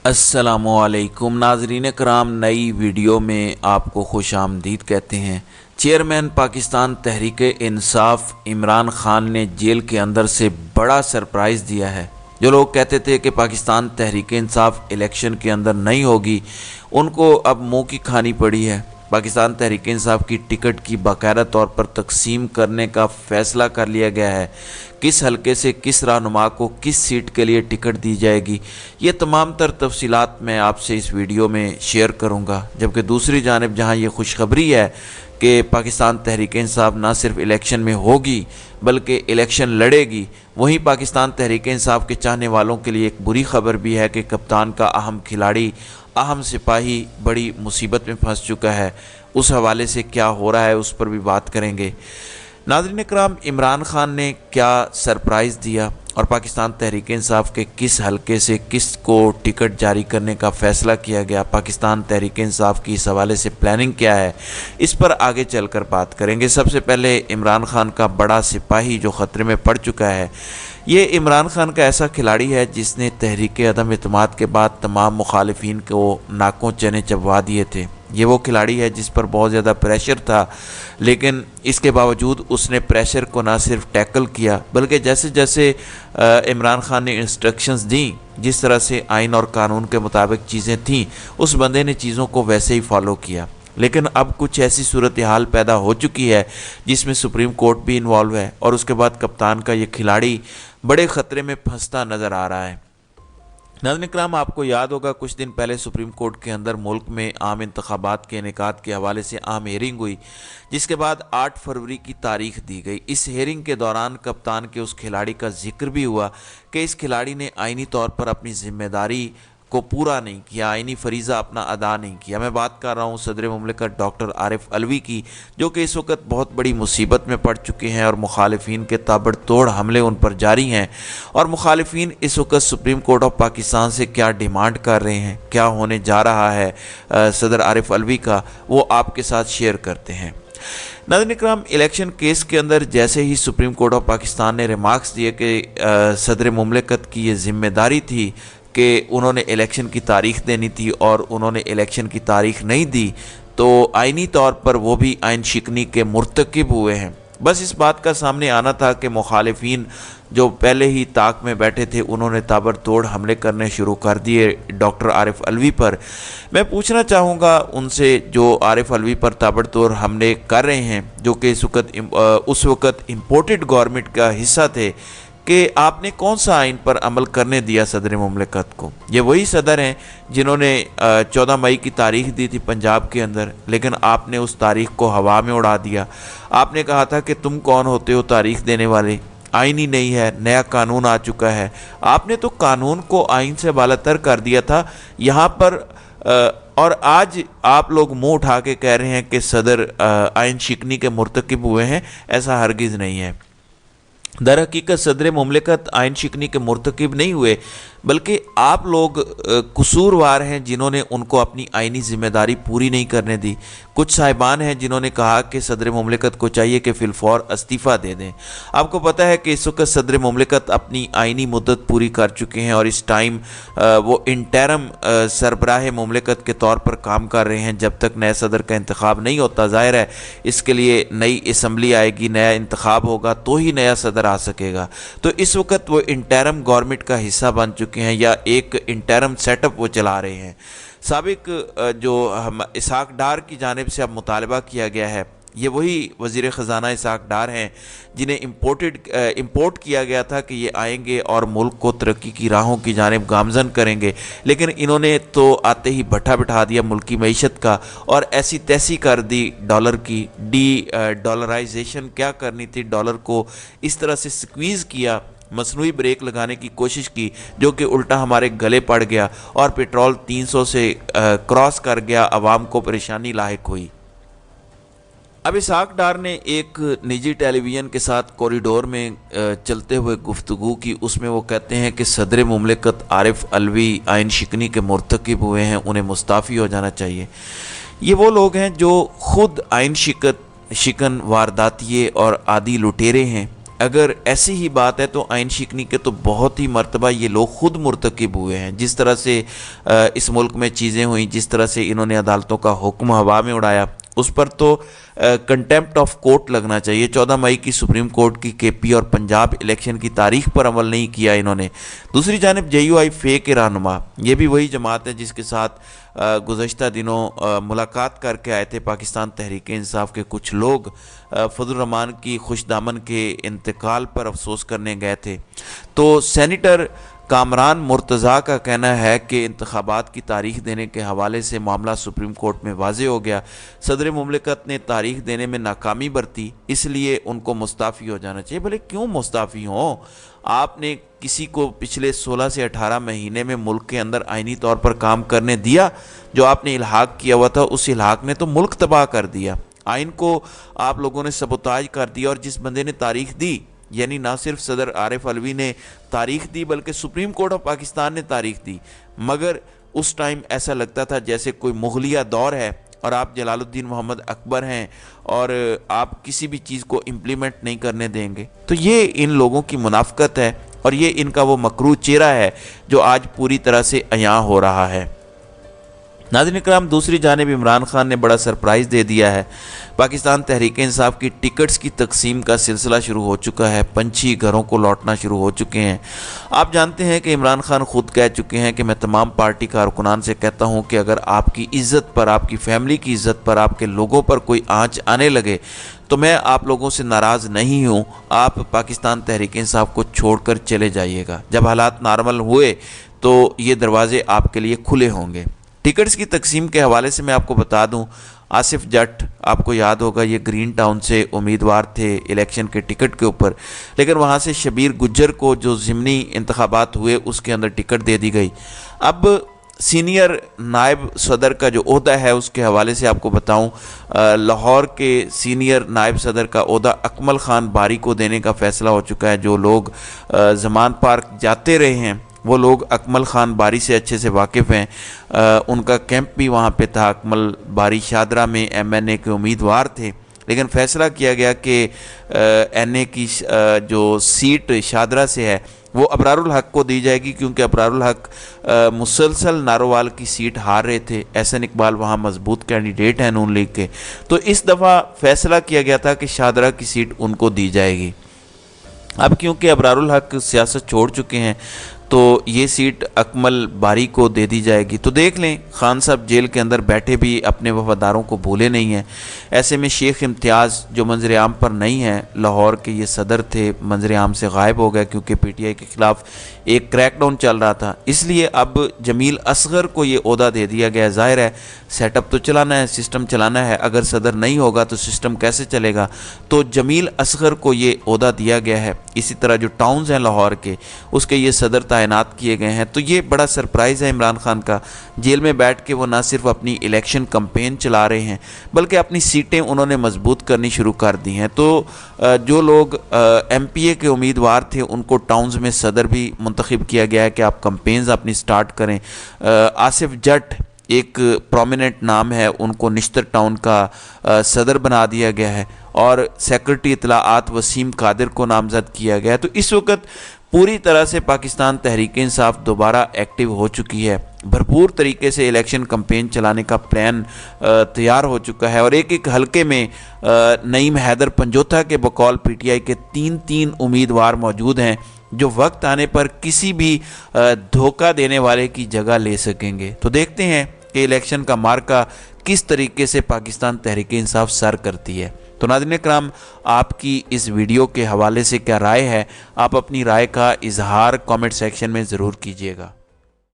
अस्सलामुअलैकुम नाजरीन कराम, नई वीडियो में आपको खुश आमदीद कहते हैं। चेयरमैन पाकिस्तान तहरीक इंसाफ इमरान खान ने जेल के अंदर से बड़ा सरप्राइज़ दिया है। जो लोग कहते थे कि पाकिस्तान तहरीक इंसाफ इलेक्शन के अंदर नहीं होगी, उनको अब मुंह की खानी पड़ी है। पाकिस्तान तहरीक इंसाफ की टिकट की बाकायदा तौर पर तकसीम करने का फ़ैसला कर लिया गया है। किस हलके से किस रहनुमा को किस सीट के लिए टिकट दी जाएगी, ये तमाम तर तफसीलात मैं आपसे इस वीडियो में शेयर करूंगा। जबकि दूसरी जानिब जहां ये खुशखबरी है कि पाकिस्तान तहरीक इंसाफ ना सिर्फ इलेक्शन में होगी बल्कि इलेक्शन लड़ेगी, वहीं पाकिस्तान तहरीक इंसाफ के चाहने वालों के लिए एक बुरी खबर भी है कि कप्तान का अहम खिलाड़ी, अहम सिपाही बड़ी मुसीबत में फंस चुका है। उस हवाले से क्या हो रहा है उस पर भी बात करेंगे। नाज़रीन इकराम, इमरान खान ने क्या सरप्राइज़ दिया और पाकिस्तान तहरीक इंसाफ के किस हलके से किस को टिकट जारी करने का फ़ैसला किया गया, पाकिस्तान तहरीक इंसाफ की इस हवाले से प्लानिंग क्या है, इस पर आगे चलकर बात करेंगे। सबसे पहले इमरान खान का बड़ा सिपाही जो ख़तरे में पड़ चुका है, ये इमरान खान का ऐसा खिलाड़ी है जिसने तहरीक अदम एतमाद के बाद तमाम मुखालिफिन को नाकों चने चबवा दिए थे। ये वो खिलाड़ी है जिस पर बहुत ज़्यादा प्रेशर था, लेकिन इसके बावजूद उसने प्रेशर को ना सिर्फ टैकल किया बल्कि जैसे जैसे इमरान खान ने इंस्ट्रक्शंस दी, जिस तरह से आइन और कानून के मुताबिक चीज़ें थीं, उस बंदे ने चीज़ों को वैसे ही फॉलो किया। लेकिन अब कुछ ऐसी सूरत हाल पैदा हो चुकी है जिसमें सुप्रीम कोर्ट भी इन्वॉल्व है और उसके बाद कप्तान का ये खिलाड़ी बड़े ख़तरे में फंसता नज़र आ रहा है। नाज़रीन इकराम, आपको याद होगा कुछ दिन पहले सुप्रीम कोर्ट के अंदर मुल्क में आम इंतखाबात के इनेकाद के हवाले से आम हेयरिंग हुई, जिसके बाद 8 फरवरी की तारीख दी गई। इस हेयरिंग के दौरान कप्तान के उस खिलाड़ी का जिक्र भी हुआ कि इस खिलाड़ी ने आइनी तौर पर अपनी जिम्मेदारी को पूरा नहीं किया, आइनी फरीज़ा अपना अदा नहीं किया। मैं बात कर रहा हूँ सदर मुमलिकत डॉक्टर आरिफ अलवी की, जो कि इस वक्त बहुत बड़ी मुसीबत में पड़ चुके हैं और मुखालिफिन के ताबड़तोड़ हमले उन पर जारी हैं। और मुखालिफिन इस वक्त सुप्रीम कोर्ट ऑफ पाकिस्तान से क्या डिमांड कर रहे हैं, क्या होने जा रहा है सदर आरिफ अलवी का, वो आपके साथ शेयर करते हैं। नाज़रीन इकराम, इलेक्शन केस के अंदर जैसे ही सुप्रीम कोर्ट ऑफ पाकिस्तान ने रिमार्क्स दिए कि सदर मुमलिकत की ये जिम्मेदारी थी कि उन्होंने इलेक्शन की तारीख़ देनी थी और उन्होंने इलेक्शन की तारीख़ नहीं दी, तो आइनी तौर पर वो भी आइन शिकनी के मुर्तकिब हुए हैं। बस इस बात का सामने आना था कि मुखालिफिन जो पहले ही ताक में बैठे थे, उन्होंने ताबड़तोड़ हमले करने शुरू कर दिए डॉक्टर आरिफ अलवी पर। मैं पूछना चाहूँगा उनसे, जो आरिफ अलवी पर ताबड़तोड़ हमले कर रहे हैं, जो कि उस वक़्त इम्पोर्टेड गवर्नमेंट का हिस्सा थे, कि आपने कौन सा आइन पर अमल करने दिया सदर मुमलिकत को। ये वही सदर हैं जिन्होंने 14 मई की तारीख दी थी पंजाब के अंदर, लेकिन आपने उस तारीख को हवा में उड़ा दिया। आपने कहा था कि तुम कौन होते हो तारीख देने वाले, आइन ही नहीं है, नया कानून आ चुका है। आपने तो कानून को आइन से बालातर कर दिया था यहाँ पर, और आज आप लोग मुंह उठा के कह रहे हैं कि सदर आइन शिकनी के मुर्तकिब हुए हैं। ऐसा हरगिज़ नहीं है। दर हकीकत सदर मुमलिकत आइन शिकनी के मुर्तकिब नहीं हुए, बल्कि आप लोग कसूरवार हैं जिन्होंने उनको अपनी आइनी ज़िम्मेदारी पूरी नहीं करने दी। कुछ साहिबान हैं जिन्होंने कहा कि सदर मुमलिकत को चाहिए कि फिलफौर इस्तीफ़ा दे दें। आपको पता है कि इस वक्त सदर मुमलिकत अपनी आइनी मुद्दत पूरी कर चुके हैं और इस टाइम वो इंटरम सरबराह मुमलिकत के तौर पर काम कर रहे हैं जब तक नए सदर का इंतखाब नहीं होता। ज़ाहिर है इसके लिए नई असम्बली आएगी, नया इंतखाब होगा तो ही नया सदर आ सकेगा। तो इस वक्त वो इंटरम गवर्नमेंट का हिस्सा बन चुके हैं या एक इंटरम सेटअप वो चला रहे हैं। साबिक जो हम इसहाक डार की जानिब से अब मुतालबा किया गया है, ये वही वज़ीर ख़जाना इसहाक डार हैं जिन्हें इम्पोर्ट किया गया था कि ये आएंगे और मुल्क को तरक्की की राहों की जानिब गामज़न करेंगे, लेकिन इन्होंने तो आते ही भट्ठा बिठा दिया मुल्की मईशत का और ऐसी तैसी कर दी डॉलर की। डॉलराइजेशन क्या करनी थी, डॉलर को इस तरह से स्क्वीज़ किया, मसनूई ब्रेक लगाने की कोशिश की, जो कि उल्टा हमारे गले पड़ गया और पेट्रोल 300 से क्रॉस कर गया, आवाम को परेशानी लाहिक हुई। अब इसहाक डार ने एक निजी टेलीविज़न के साथ कॉरिडोर में चलते हुए गुफ्तगू की। उसमें वो कहते हैं कि सदर मुमलिकत आरिफ अलवी आइन शिकनी के मुर्तकिब हुए हैं, उन्हें मुस्ताफ़ी हो जाना चाहिए। ये वो लोग हैं जो ख़ुद आइन शिकन वारदातिये और आदि लुटेरे हैं अगर ऐसी ही बात है तो आइन शिकनी के तो बहुत ही मर्तबा ये लोग खुद मुर्तकिब हुए हैं। जिस तरह से इस मुल्क में चीज़ें हुई, जिस तरह से इन्होंने अदालतों का हुक्म हवा में उड़ाया, उस पर तो कंटेम्प्ट ऑफ कोर्ट लगना चाहिए। 14 मई की सुप्रीम कोर्ट की केपी और पंजाब इलेक्शन की तारीख पर अमल नहीं किया इन्होंने। दूसरी जानिब JUI फे के रहनुमा, ये भी वही जमात है जिसके साथ गुज़श्ता दिनों मुलाकात करके आए थे पाकिस्तान तहरीक इंसाफ के कुछ लोग। फजल रहमान की खुशदामन के इंतकाल पर अफसोस करने गए थे। तो सेनेटर कामरान मुर्तज़ा का कहना है कि इंतखाबात की तारीख देने के हवाले से मामला सुप्रीम कोर्ट में वाज़े हो गया। सदर मुमलिकत ने तारीख देने में नाकामी बरती, इसलिए उनको मुस्ताफ़ी हो जाना चाहिए। भले क्यों मुस्ताफ़ी हों? आपने किसी को पिछले 16 से 18 महीने में मुल्क के अंदर आइनी तौर पर काम करने दिया? जो आपने इल्हाक किया हुआ था, उस इल्हाक ने तो मुल्क तबाह कर दिया। आइन को आप लोगों ने सबोताज कर दिया। और जिस बंदे ने तारीख दी, यानी ना सिर्फ सदर आरिफ अलवी ने तारीख दी बल्कि सुप्रीम कोर्ट ऑफ पाकिस्तान ने तारीख दी। मगर उस टाइम ऐसा लगता था जैसे कोई मुगलिया दौर है और आप जलालुद्दीन मोहम्मद अकबर हैं और आप किसी भी चीज़ को इम्प्लीमेंट नहीं करने देंगे। तो ये इन लोगों की मुनाफकत है और ये इनका वो मकरू चेहरा है जो आज पूरी तरह से अयां हो रहा है। नाज़रीन इकराम, दूसरी जानिब इमरान खान ने बड़ा सरप्राइज़ दे दिया है। पाकिस्तान तहरीक इंसाफ की टिकट्स की तकसीम का सिलसिला शुरू हो चुका है। पंछी घरों को लौटना शुरू हो चुके हैं। आप जानते हैं कि इमरान खान खुद कह चुके हैं कि मैं तमाम पार्टी कारकुनान से कहता हूं कि अगर आपकी इज़्ज़त पर, आपकी फैमिली की इज़्ज़त पर, आपके लोगों पर कोई आंच आने लगे तो मैं आप लोगों से नाराज़ नहीं हूं। आप पाकिस्तान तहरीक इंसाफ को छोड़कर चले जाइएगा। जब हालात नॉर्मल हुए तो ये दरवाजे आपके लिए खुले होंगे। टिकट्स की तकसीम के हवाले से मैं आपको बता दूं, आसिफ जट, आपको याद होगा, ये ग्रीन टाउन से उम्मीदवार थे इलेक्शन के टिकट के ऊपर, लेकिन वहाँ से शबीर गुज्जर को जो ज़िमनी इंतखाबात हुए उसके अंदर टिकट दे दी गई। अब सीनियर नायब सदर का जो ओहदा है उसके हवाले से आपको बताऊं, लाहौर के सीनियर नायब सदर का ओहदा अकमल ख़ान बारी को देने का फ़ैसला हो चुका है। जो लोग ज़मान पार्क जाते रहे हैं वो लोग अकमल ख़ान बारी से अच्छे से वाकिफ़ हैं। उनका कैंप भी वहाँ पे था। अकमल बारी शादरा में MNA के उम्मीदवार थे, लेकिन फ़ैसला किया गया कि NA की जो सीट शादरा से है वो अबरारुल हक को दी जाएगी, क्योंकि अबरारुल हक मुसलसल नारोवाल की सीट हार रहे थे। एहसन इकबाल वहाँ मजबूत कैंडिडेट हैं नून लीग के। तो इस दफ़ा फ़ैसला किया गया था कि शादरा की सीट उनको दी जाएगी। अब क्योंकि अबरारुल हक सियासत छोड़ चुके हैं तो ये सीट अकमल बारी को दे दी जाएगी। तो देख लें, खान साहब जेल के अंदर बैठे भी अपने वफादारों को भूले नहीं हैं। ऐसे में शेख इम्तियाज़ जो मंजर आम पर नहीं है, लाहौर के ये सदर थे, मंजर आम से गायब हो गए क्योंकि PTI के ख़िलाफ़ एक क्रैकडाउन चल रहा था। इसलिए अब जमील असगर को ये ओहदा दे दिया गया। ज़ाहिर है सेटअप तो चलाना है, सिस्टम चलाना है। अगर सदर नहीं होगा तो सिस्टम कैसे चलेगा? तो जमील असगर को ये ओहदा दिया गया है। इसी तरह जो टाउन्स हैं लाहौर के, उसके ये सदर तैनात किए गए हैं। तो ये बड़ा सरप्राइज़ है इमरान खान का। जेल में बैठ के वो ना सिर्फ अपनी इलेक्शन कैंपेन चला रहे हैं बल्कि अपनी सीटें उन्होंने मजबूत करनी शुरू कर दी हैं। तो जो लोग MPA के उम्मीदवार थे उनको टाउन्स में सदर भी मुंतखब किया गया है कि आप कैंपेन्स अपनी स्टार्ट करें। आसिफ जट एक प्रोमिनेंट नाम है, उनको निश्तर टाउन का सदर बना दिया गया है और सेक्रेटरी इत्तलाआत वसीम कादिर को नामजद किया गया है। तो इस वक्त पूरी तरह से पाकिस्तान तहरीक इंसाफ दोबारा एक्टिव हो चुकी है। भरपूर तरीके से इलेक्शन कैंपेन चलाने का प्लान तैयार हो चुका है और एक एक हलके में नईम हैदर पंजोथा के बकौल PTI के 3 उम्मीदवार मौजूद हैं जो वक्त आने पर किसी भी धोखा देने वाले की जगह ले सकेंगे। तो देखते हैं कि इलेक्शन का मार्का किस तरीके से पाकिस्तान तहरीक इंसाफ सर करती है। तो नाज़रीन इकराम, आपकी इस वीडियो के हवाले से क्या राय है? आप अपनी राय का इजहार कमेंट सेक्शन में ज़रूर कीजिएगा।